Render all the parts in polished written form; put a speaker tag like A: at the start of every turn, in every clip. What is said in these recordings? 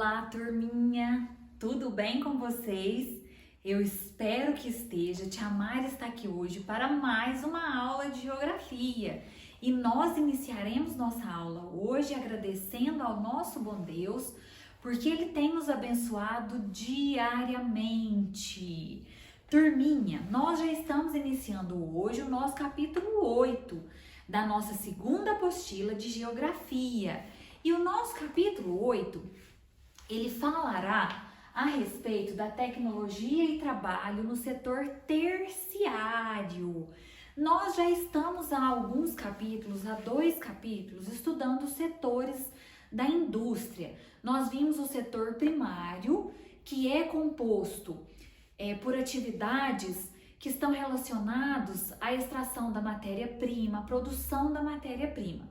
A: Olá, turminha! Tudo bem com vocês? Eu espero que esteja. Tia Mari está aqui hoje para mais uma aula de geografia. E nós iniciaremos nossa aula hoje agradecendo ao nosso bom Deus, porque Ele tem nos abençoado diariamente. Turminha, nós já estamos iniciando hoje o nosso capítulo 8 da nossa segunda apostila de geografia. E o nosso capítulo 8, ele falará a respeito da tecnologia e trabalho no setor terciário. Nós já estamos há alguns capítulos, há 2 capítulos, estudando os setores da indústria. Nós vimos o setor primário, que é composto por atividades que estão relacionados à extração da matéria-prima, à produção da matéria-prima.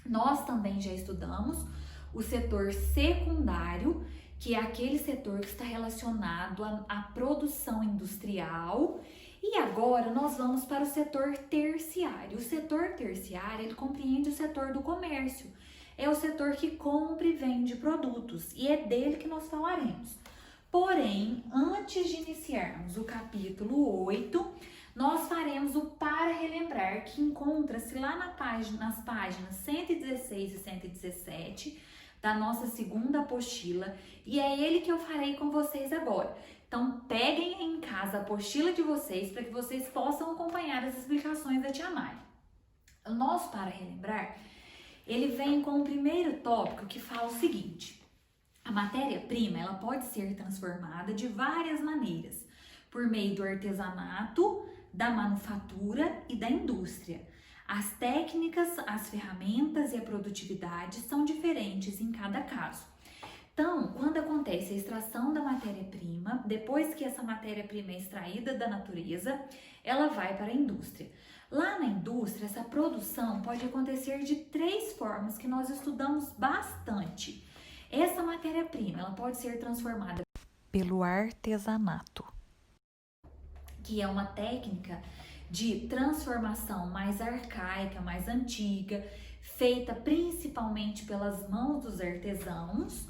A: Nós também já estudamos o setor secundário, que é aquele setor que está relacionado à produção industrial. E agora nós vamos para o setor terciário. O setor terciário, ele compreende o setor do comércio. É o setor que compra e vende produtos e é dele que nós falaremos. Porém, antes de iniciarmos o capítulo 8, nós faremos o para relembrar, que encontra-se lá nas páginas 116 e 117 da nossa segunda apostila, e é ele que eu farei com vocês agora. Então, peguem em casa a apostila de vocês para que vocês possam acompanhar as explicações da tia Mari. O nosso para relembrar, ele vem com o primeiro tópico que fala o seguinte: a matéria-prima, ela pode ser transformada de várias maneiras, por meio do artesanato, da manufatura e da indústria. As técnicas, as ferramentas e a produtividade são diferentes em cada caso. Então, quando acontece a extração da matéria-prima, depois que essa matéria-prima é extraída da natureza, ela vai para a indústria. Lá na indústria, essa produção pode acontecer de 3 formas que nós estudamos bastante. Essa matéria-prima, ela pode ser transformada pelo artesanato, que é uma técnica de transformação mais arcaica, mais antiga, feita principalmente pelas mãos dos artesãos,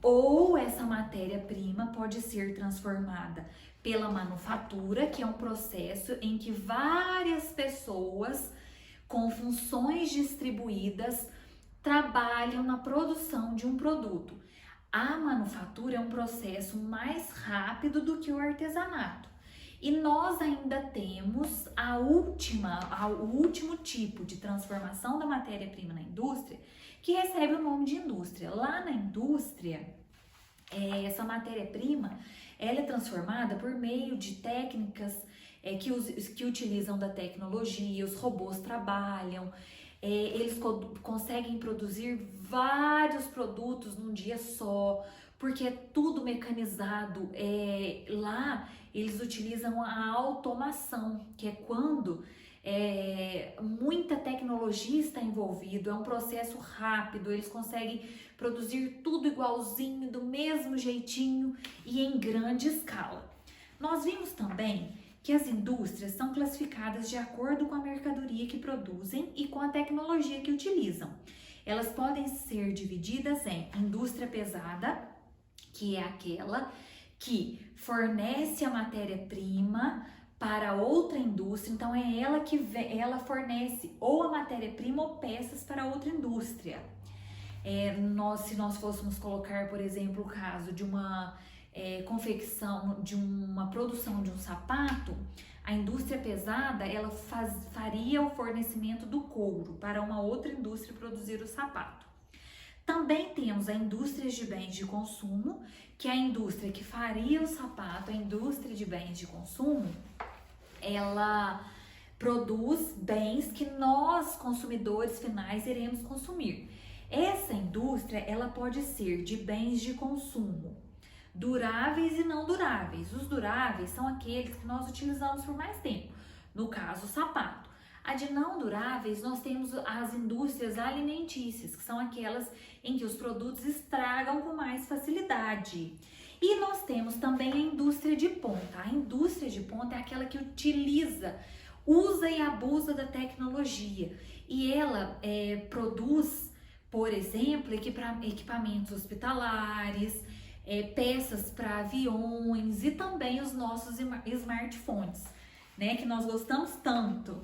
A: ou essa matéria-prima pode ser transformada pela manufatura, que é um processo em que várias pessoas com funções distribuídas trabalham na produção de um produto. A manufatura é um processo mais rápido do que o artesanato. E nós ainda temos o último tipo de transformação da matéria-prima na indústria, que recebe o nome de indústria. Lá na indústria, essa matéria-prima, ela é transformada por meio de técnicas que utilizam da tecnologia. Os robôs trabalham, eles conseguem produzir vários produtos num dia só, porque é tudo mecanizado. Lá eles utilizam a automação, que é quando muita tecnologia está envolvida, é um processo rápido, eles conseguem produzir tudo igualzinho, do mesmo jeitinho e em grande escala. Nós vimos também que as indústrias são classificadas de acordo com a mercadoria que produzem e com a tecnologia que utilizam. Elas podem ser divididas em indústria pesada, que é aquela que fornece a matéria-prima para outra indústria. Então é ela fornece ou a matéria-prima ou peças para outra indústria. Se nós fôssemos colocar, por exemplo, o caso de uma confecção, de uma produção de um sapato, a indústria pesada ela faria o fornecimento do couro para uma outra indústria produzir o sapato. Também temos a indústria de bens de consumo, que é a indústria que faria o sapato. A indústria de bens de consumo, ela produz bens que nós, consumidores finais, iremos consumir. Essa indústria, ela pode ser de bens de consumo duráveis e não duráveis. Os duráveis são aqueles que nós utilizamos por mais tempo, no caso, o sapato. A de não duráveis, nós temos as indústrias alimentícias, que são aquelas em que os produtos estragam com mais facilidade. E nós temos também a indústria de ponta. A indústria de ponta é aquela que usa e abusa da tecnologia. E ela produz Por exemplo, equipamentos hospitalares, peças para aviões e também os nossos smartphones, né, que nós gostamos tanto.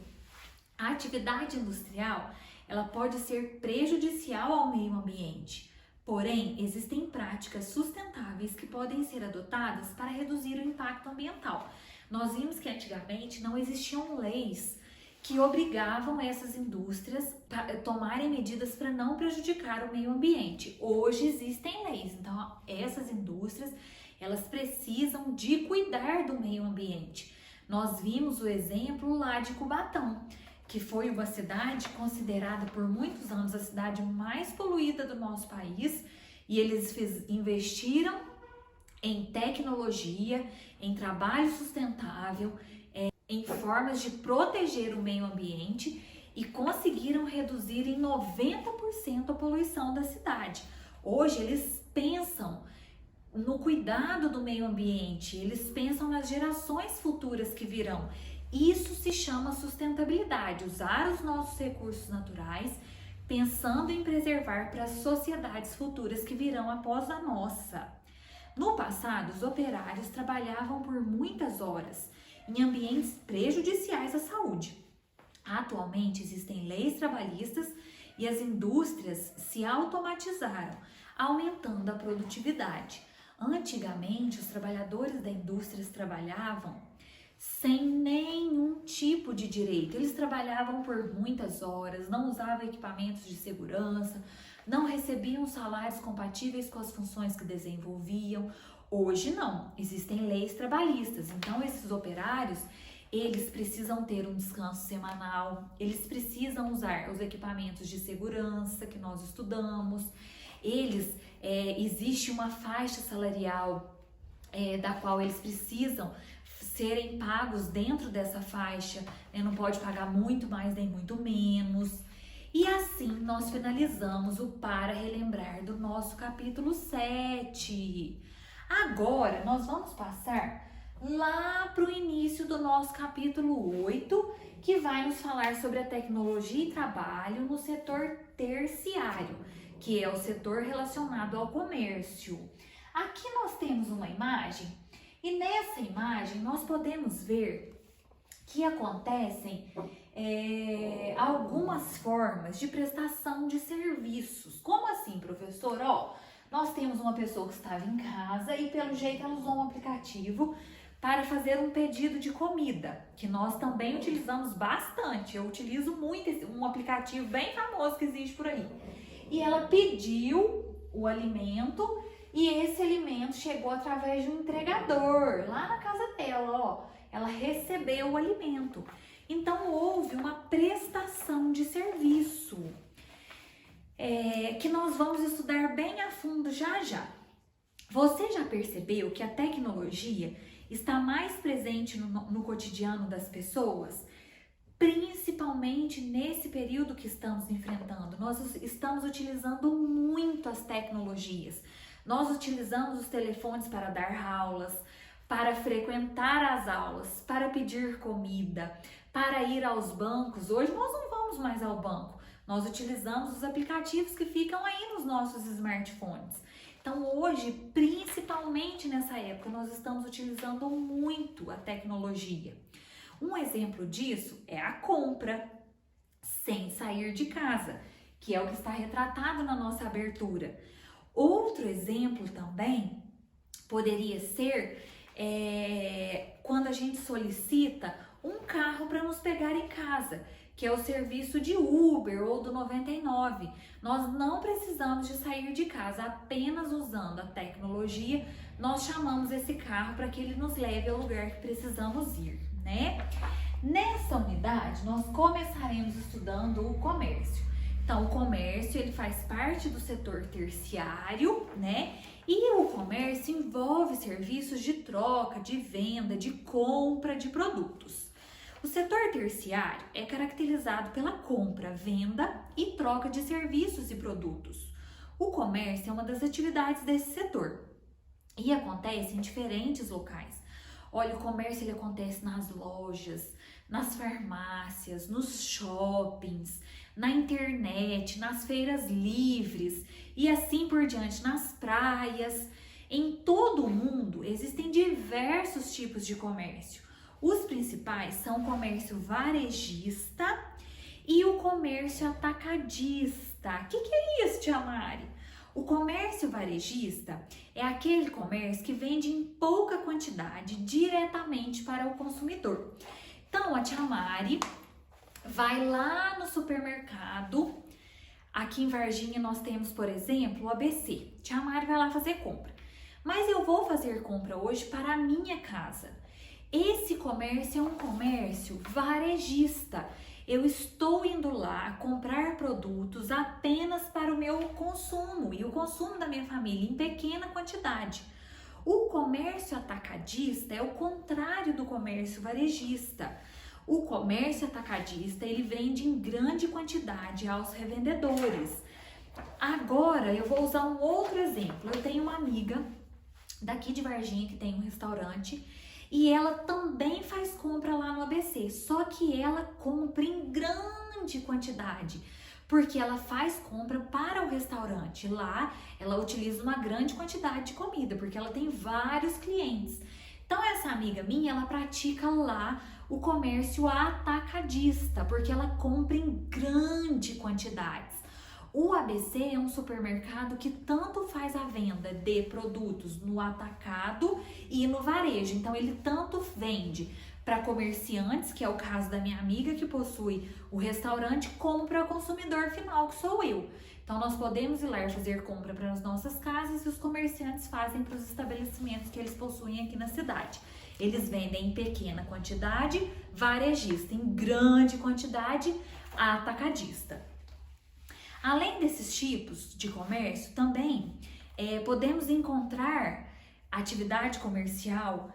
A: A atividade industrial, ela pode ser prejudicial ao meio ambiente, porém, existem práticas sustentáveis que podem ser adotadas para reduzir o impacto ambiental. Nós vimos que antigamente não existiam leis que obrigavam essas indústrias a tomarem medidas para não prejudicar o meio ambiente. Hoje existem leis, então essas indústrias, elas precisam de cuidar do meio ambiente. Nós vimos o exemplo lá de Cubatão, que foi uma cidade considerada por muitos anos a cidade mais poluída do nosso país, e eles investiram em tecnologia, em trabalho sustentável, em formas de proteger o meio ambiente e conseguiram reduzir em 90% a poluição da cidade. Hoje eles pensam no cuidado do meio ambiente, eles pensam nas gerações futuras que virão. Isso se chama sustentabilidade, usar os nossos recursos naturais pensando em preservar para as sociedades futuras que virão após a nossa. No passado, os operários trabalhavam por muitas horas em ambientes prejudiciais à saúde. Atualmente existem leis trabalhistas e as indústrias se automatizaram, aumentando a produtividade. Antigamente, os trabalhadores da indústria trabalhavam sem nenhum tipo de direito. Eles trabalhavam por muitas horas, não usavam equipamentos de segurança, não recebiam salários compatíveis com as funções que desenvolviam. Hoje não, existem leis trabalhistas, então esses operários, eles precisam ter um descanso semanal, eles precisam usar os equipamentos de segurança que nós estudamos, existe uma faixa salarial da qual eles precisam serem pagos dentro dessa faixa, não pode pagar muito mais nem muito menos. E assim nós finalizamos o Para Relembrar do nosso capítulo 7. Agora nós vamos passar lá para o início do nosso capítulo 8, que vai nos falar sobre a tecnologia e trabalho no setor terciário, que é o setor relacionado ao comércio. Aqui nós temos uma imagem e nessa imagem nós podemos ver que acontecem algumas formas de prestação de serviços. Como assim, professor? Nós temos uma pessoa que estava em casa e pelo jeito ela usou um aplicativo para fazer um pedido de comida, que nós também utilizamos bastante. Eu utilizo muito um aplicativo bem famoso que existe por aí. E ela pediu o alimento e esse alimento chegou através de um entregador lá na casa dela, Ela recebeu o alimento. Então houve uma prestação de serviço. Que nós vamos estudar bem a fundo já já. Você já percebeu que a tecnologia está mais presente no cotidiano das pessoas? Principalmente nesse período que estamos enfrentando. Nós estamos utilizando muito as tecnologias. Nós utilizamos os telefones para dar aulas, para frequentar as aulas, para pedir comida, para ir aos bancos. Hoje nós não vamos mais ao banco. Nós utilizamos os aplicativos que ficam aí nos nossos smartphones. Então hoje, principalmente nessa época, nós estamos utilizando muito a tecnologia. Um exemplo disso é a compra sem sair de casa, que é o que está retratado na nossa abertura. Outro exemplo também poderia ser quando a gente solicita um carro para nos pegar em casa, que é o serviço de Uber ou do 99. Nós não precisamos de sair de casa, apenas usando a tecnologia, nós chamamos esse carro para que ele nos leve ao lugar que precisamos ir, né? Nessa unidade, nós começaremos estudando o comércio. Então, o comércio, ele faz parte do setor terciário, né? E o comércio envolve serviços de troca, de venda, de compra de produtos. O setor terciário é caracterizado pela compra, venda e troca de serviços e produtos. O comércio é uma das atividades desse setor e acontece em diferentes locais. Olha, o comércio ele acontece nas lojas, nas farmácias, nos shoppings, na internet, nas feiras livres e assim por diante, nas praias. Em todo o mundo existem diversos tipos de comércio. Os principais são o comércio varejista e o comércio atacadista. O que é isso, tia Mari? O comércio varejista é aquele comércio que vende em pouca quantidade diretamente para o consumidor. Então, a tia Mari vai lá no supermercado. Aqui em Varginha nós temos, por exemplo, o ABC. Tia Mari vai lá fazer compra. Mas eu vou fazer compra hoje para a minha casa. Esse comércio é um comércio varejista. Eu estou indo lá comprar produtos apenas para o meu consumo e o consumo da minha família em pequena quantidade. O comércio atacadista é o contrário do comércio varejista. O comércio atacadista, ele vende em grande quantidade aos revendedores. Agora eu vou usar um outro exemplo. Eu tenho uma amiga daqui de Varginha que tem um restaurante e ela também faz compra lá no ABC, só que ela compra em grande quantidade, porque ela faz compra para o restaurante. Lá ela utiliza uma grande quantidade de comida, porque ela tem vários clientes. Então essa amiga minha, ela pratica lá o comércio atacadista, porque ela compra em grande quantidades. O ABC é um supermercado que tanto faz a venda de produtos no atacado e no varejo. Então, ele tanto vende para comerciantes, que é o caso da minha amiga que possui o restaurante, como para o consumidor final, que sou eu. Então, nós podemos ir lá fazer compra para as nossas casas e os comerciantes fazem para os estabelecimentos que eles possuem aqui na cidade. Eles vendem em pequena quantidade, varejista, em grande quantidade, atacadista. Além desses tipos de comércio, também podemos encontrar atividade comercial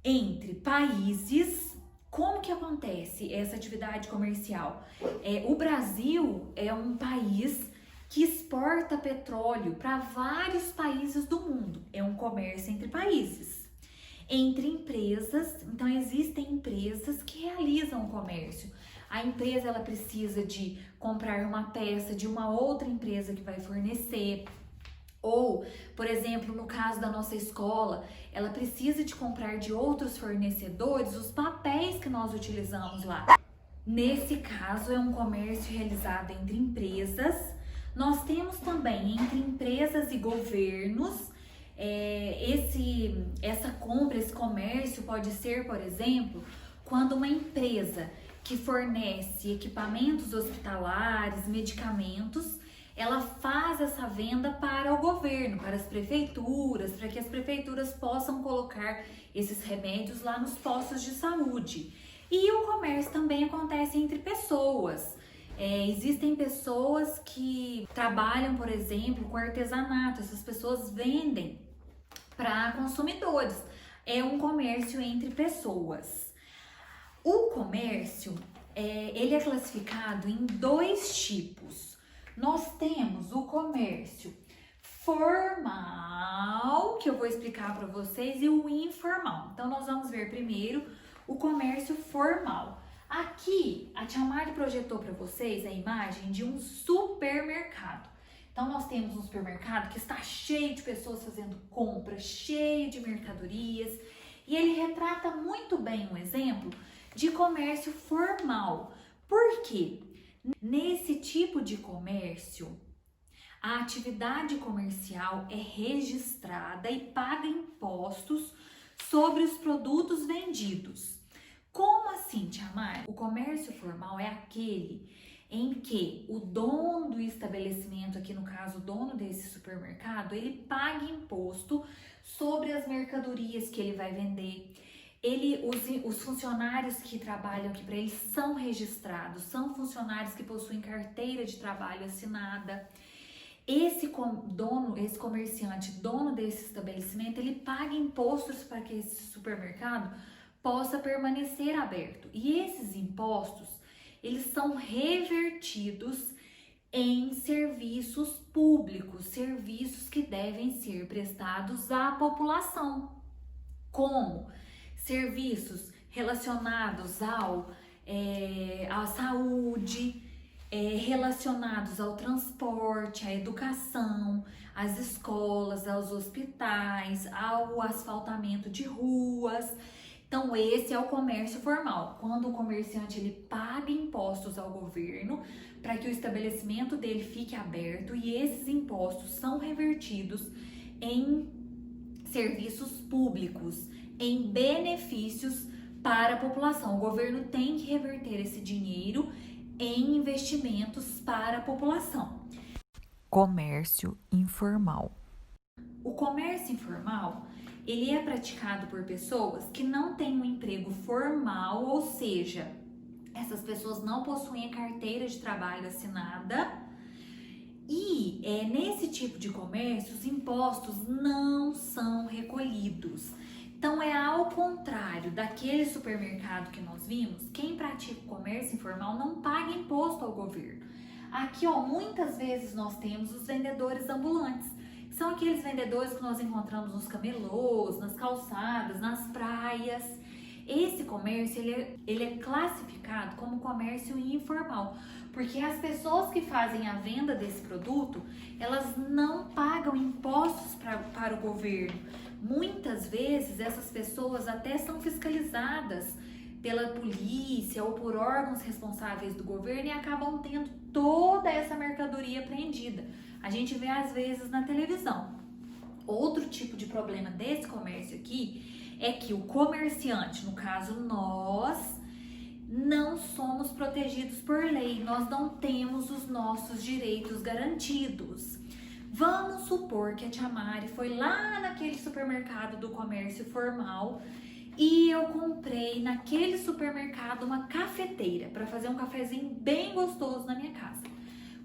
A: entre países. Como que acontece essa atividade comercial? O Brasil é um país que exporta petróleo para vários países do mundo. É um comércio entre países. Entre empresas, então existem empresas que realizam o comércio. A empresa ela precisa de comprar uma peça de uma outra empresa que vai fornecer. Ou, por exemplo, no caso da nossa escola, ela precisa de comprar de outros fornecedores os papéis que nós utilizamos lá. Nesse caso, é um comércio realizado entre empresas. Nós temos também entre empresas e governos. Essa compra, esse comércio pode ser, por exemplo, quando uma empresa que fornece equipamentos hospitalares, medicamentos, ela faz essa venda para o governo, para as prefeituras, para que as prefeituras possam colocar esses remédios lá nos postos de saúde. E o comércio também acontece entre pessoas. Existem pessoas que trabalham, por exemplo, com artesanato. Essas pessoas vendem para consumidores. É um comércio entre pessoas. O comércio, ele é classificado em dois tipos. Nós temos o comércio formal, que eu vou explicar para vocês, e o informal. Então, nós vamos ver primeiro o comércio formal. Aqui, a tia Mari projetou para vocês a imagem de um supermercado. Então, nós temos um supermercado que está cheio de pessoas fazendo compras, cheio de mercadorias. E ele retrata muito bem um exemplo de comércio formal. Por quê? Nesse tipo de comércio, a atividade comercial é registrada e paga impostos sobre os produtos vendidos. Como assim, tia Mari? O comércio formal é aquele em que o dono do estabelecimento, aqui no caso o dono desse supermercado, ele paga imposto sobre as mercadorias que ele vai vender. Os funcionários que trabalham aqui para ele são registrados, são funcionários que possuem carteira de trabalho assinada. Esse comerciante, dono desse estabelecimento, ele paga impostos para que esse supermercado possa permanecer aberto. E esses impostos, eles são revertidos em serviços públicos, serviços que devem ser prestados à população, como serviços relacionados à saúde, relacionados ao transporte, à educação, às escolas, aos hospitais, ao asfaltamento de ruas. Então, esse é o comércio formal, quando o comerciante ele paga impostos ao governo para que o estabelecimento dele fique aberto e esses impostos são revertidos em serviços públicos, em benefícios para a população. O governo tem que reverter esse dinheiro em investimentos para a população.
B: Comércio informal.
A: O comércio informal, ele é praticado por pessoas que não têm um emprego formal, ou seja, essas pessoas não possuem a carteira de trabalho assinada. E nesse tipo de comércio, os impostos não são recolhidos. Então, é ao contrário daquele supermercado que nós vimos, quem pratica o comércio informal não paga imposto ao governo. Aqui, muitas vezes nós temos os vendedores ambulantes. São aqueles vendedores que nós encontramos nos camelôs, nas calçadas, nas praias. Esse comércio, ele é classificado como comércio informal, porque as pessoas que fazem a venda desse produto, elas não pagam impostos para o governo. Muitas vezes essas pessoas até são fiscalizadas pela polícia ou por órgãos responsáveis do governo e acabam tendo toda essa mercadoria apreendida. A gente vê às vezes na televisão. Outro tipo de problema desse comércio aqui é que o comerciante, no caso nós, não somos protegidos por lei, nós não temos os nossos direitos garantidos. Vamos supor que a Tia Mari foi lá naquele supermercado do comércio formal e eu comprei naquele supermercado uma cafeteira para fazer um cafezinho bem gostoso na minha casa.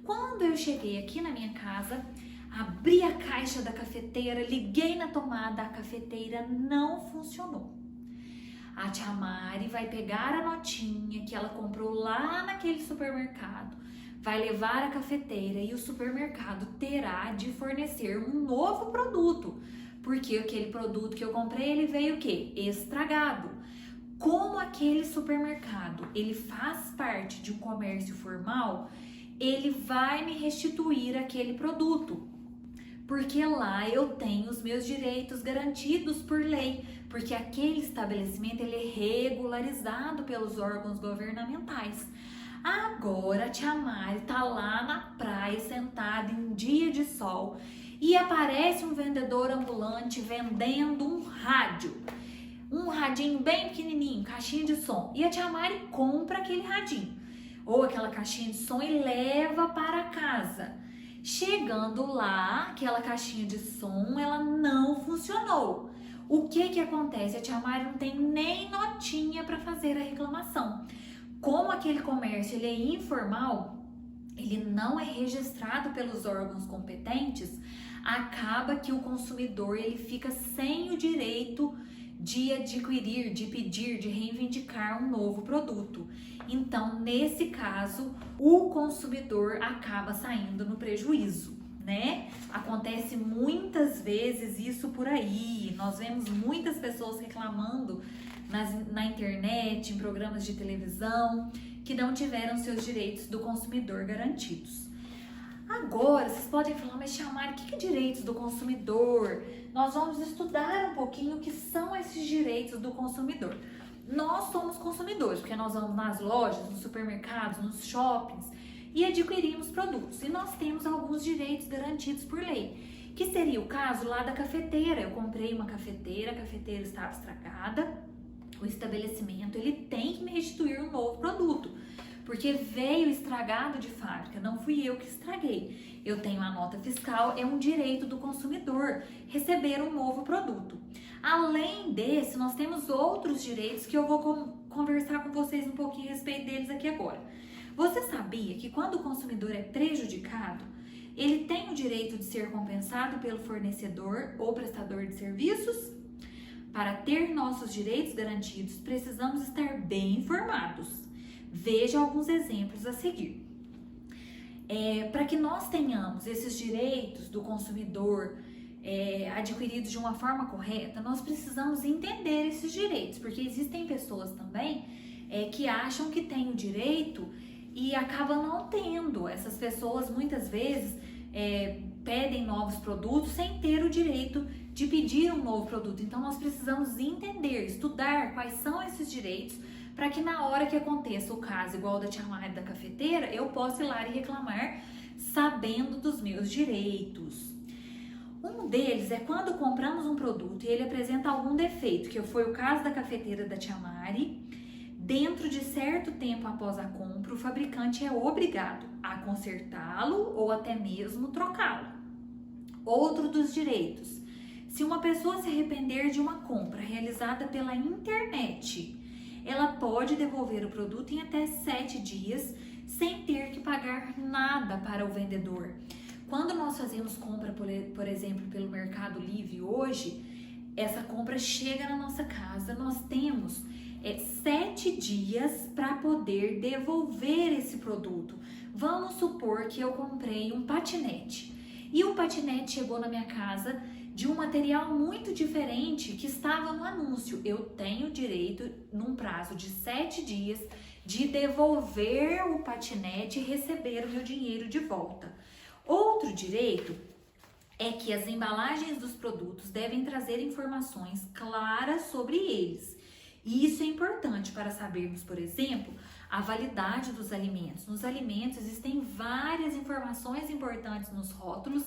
A: Quando eu cheguei aqui na minha casa, abri a caixa da cafeteira, liguei na tomada, a cafeteira não funcionou. A Tia Mari vai pegar a notinha que ela comprou lá naquele supermercado, vai levar a cafeteira e o supermercado terá de fornecer um novo produto, porque aquele produto que eu comprei, ele veio o quê? Estragado. Como aquele supermercado, ele faz parte de um comércio formal, ele vai me restituir aquele produto, porque lá eu tenho os meus direitos garantidos por lei, porque aquele estabelecimento ele é regularizado pelos órgãos governamentais. Agora a Tia Mari tá lá na praia sentada em um dia de sol e aparece um vendedor ambulante vendendo um rádio. Um radinho bem pequenininho, caixinha de som. E a Tia Mari compra aquele radinho ou aquela caixinha de som e leva para casa. Chegando lá, aquela caixinha de som, ela não funcionou. O que acontece? A Tia Mari não tem nem notinha para fazer a reclamação. Como aquele comércio ele é informal, ele não é registrado pelos órgãos competentes, acaba que o consumidor ele fica sem o direito de adquirir, de pedir, de reivindicar um novo produto. Então, nesse caso, o consumidor acaba saindo no prejuízo, né? Acontece muitas vezes isso por aí. Nós vemos muitas pessoas reclamando na internet, em programas de televisão, que não tiveram seus direitos do consumidor garantidos. Agora, vocês podem falar, mas Tia Mari, o que é direitos do consumidor? Nós vamos estudar um pouquinho o que são esses direitos do consumidor. Nós somos consumidores, porque nós vamos nas lojas, nos supermercados, nos shoppings e adquirimos produtos. E nós temos alguns direitos garantidos por lei, que seria o caso lá da cafeteira. Eu comprei uma cafeteira, a cafeteira estava estragada, o estabelecimento ele tem que me restituir um novo produto, porque veio estragado de fábrica, não fui eu que estraguei. Eu tenho a nota fiscal, é um direito do consumidor receber um novo produto. Além desse, nós temos outros direitos que eu vou conversar com vocês um pouquinho a respeito deles aqui agora. Você sabia que quando o consumidor é prejudicado, ele tem o direito de ser compensado pelo fornecedor ou prestador de serviços? Para ter nossos direitos garantidos, precisamos estar bem informados. Veja alguns exemplos a seguir. Para que nós tenhamos esses direitos do consumidor adquiridos de uma forma correta, nós precisamos entender esses direitos, porque existem pessoas também que acham que têm o direito e acaba não tendo. Essas pessoas muitas vezes pedem novos produtos sem ter o direito de pedir um novo produto. Então nós precisamos entender, estudar quais são esses direitos, para que na hora que aconteça o caso igual da tia Mari da cafeteira, eu possa ir lá e reclamar sabendo dos meus direitos. Um deles é quando compramos um produto e ele apresenta algum defeito, que foi o caso da cafeteira da tia Mari. Dentro de certo tempo após a compra, o fabricante é obrigado a consertá-lo ou até mesmo trocá-lo. Outro dos direitos: se uma pessoa se arrepender de uma compra realizada pela internet, ela pode devolver o produto em até 7 dias sem ter que pagar nada para o vendedor. Quando nós fazemos compra, por exemplo, pelo Mercado Livre hoje, essa compra chega na nossa casa, nós temos 7 dias para poder devolver esse produto. Vamos supor que eu comprei um patinete e o patinete chegou na minha casa de um material muito diferente que estava no anúncio. Eu tenho direito, num prazo de 7 dias, de devolver o patinete e receber o meu dinheiro de volta. Outro direito é que as embalagens dos produtos devem trazer informações claras sobre eles. E isso é importante para sabermos, por exemplo, a validade dos alimentos. Nos alimentos existem várias informações importantes nos rótulos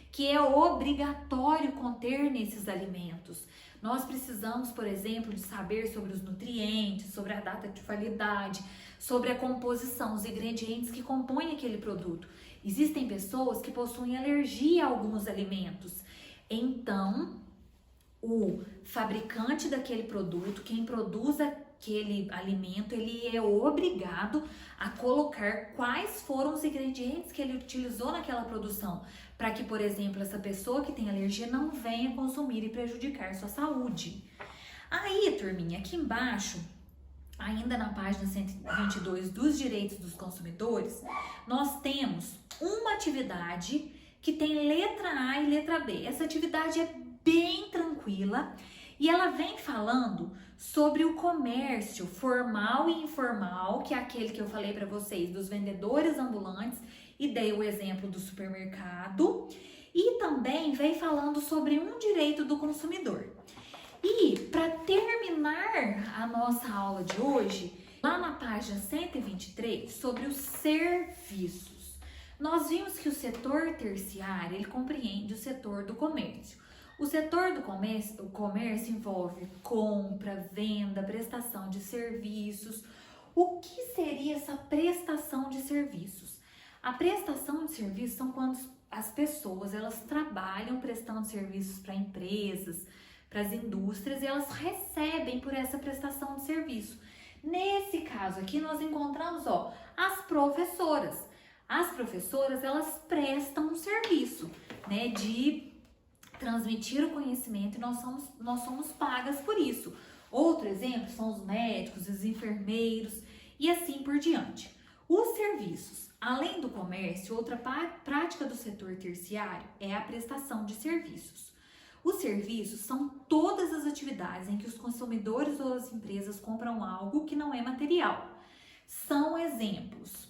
A: que é obrigatório conter nesses alimentos. Nós precisamos, por exemplo, de saber sobre os nutrientes, sobre a data de validade, sobre a composição, os ingredientes que compõem aquele produto. Existem pessoas que possuem alergia a alguns alimentos. Então, o fabricante daquele produto, quem produz aquele alimento, ele é obrigado a colocar quais foram os ingredientes que ele utilizou naquela produção, para que, por exemplo, essa pessoa que tem alergia não venha consumir e prejudicar sua saúde. Aí, turminha, aqui embaixo, ainda na página 122 dos direitos dos consumidores, nós temos uma atividade que tem letra A e letra B. Essa atividade é bem tranquila e ela vem falando sobre o comércio formal e informal, que é aquele que eu falei para vocês dos vendedores ambulantes e dei o exemplo do supermercado, e também vem falando sobre um direito do consumidor. E para terminar a nossa aula de hoje, lá na página 123, sobre os serviços, nós vimos que o setor terciário, ele compreende o setor do comércio. O setor do comércio envolve compra, venda, prestação de serviços. O que seria essa prestação de serviços? A prestação de serviços são quando as pessoas elas trabalham prestando serviços para empresas, para as indústrias, e elas recebem por essa prestação de serviço. Nesse caso aqui nós encontramos as professoras. As professoras elas prestam um serviço, né, de transmitir o conhecimento, e nós somos pagas por isso. Outro exemplo são os médicos, os enfermeiros e assim por diante. Os serviços, além do comércio, outra prática do setor terciário é a prestação de serviços. Os serviços são todas as atividades em que os consumidores ou as empresas compram algo que não é material. São exemplos: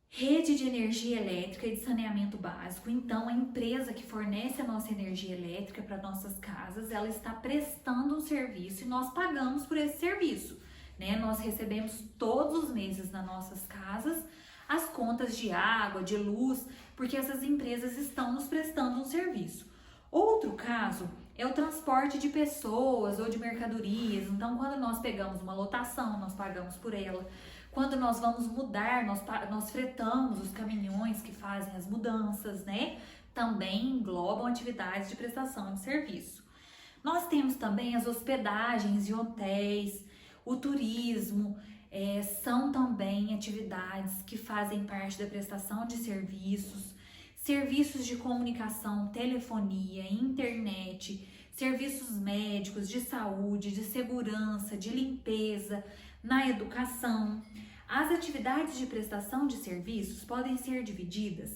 A: rede de energia elétrica e de saneamento básico. Então, a empresa que fornece a nossa energia elétrica para nossas casas, ela está prestando um serviço e nós pagamos por esse serviço, né? Nós recebemos todos os meses nas nossas casas as contas de água, de luz, porque essas empresas estão nos prestando um serviço. Outro caso é o transporte de pessoas ou de mercadorias. Então, quando nós pegamos uma lotação, nós pagamos por ela. Quando nós vamos mudar, nós fretamos os caminhões que fazem as mudanças, né? Também englobam atividades de prestação de serviço. Nós temos também as hospedagens e hotéis, o turismo, são também atividades que fazem parte da prestação de serviços. Serviços de comunicação, telefonia, internet, serviços médicos, de saúde, de segurança, de limpeza, na educação. As atividades de prestação de serviços podem ser divididas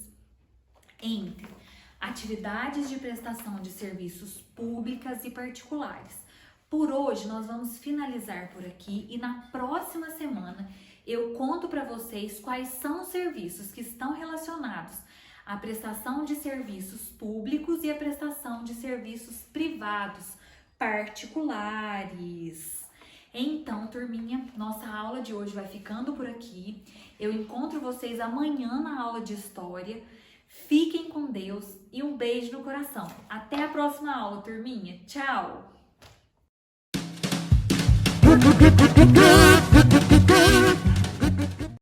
A: entre atividades de prestação de serviços públicas e particulares. Por hoje nós vamos finalizar por aqui e na próxima semana eu conto para vocês quais são os serviços que estão relacionados à prestação de serviços públicos e à prestação de serviços privados, particulares. Então, turminha, nossa aula de hoje vai ficando por aqui. Eu encontro vocês amanhã na aula de história. Fiquem com Deus e um beijo no coração. Até a próxima aula, turminha. Tchau!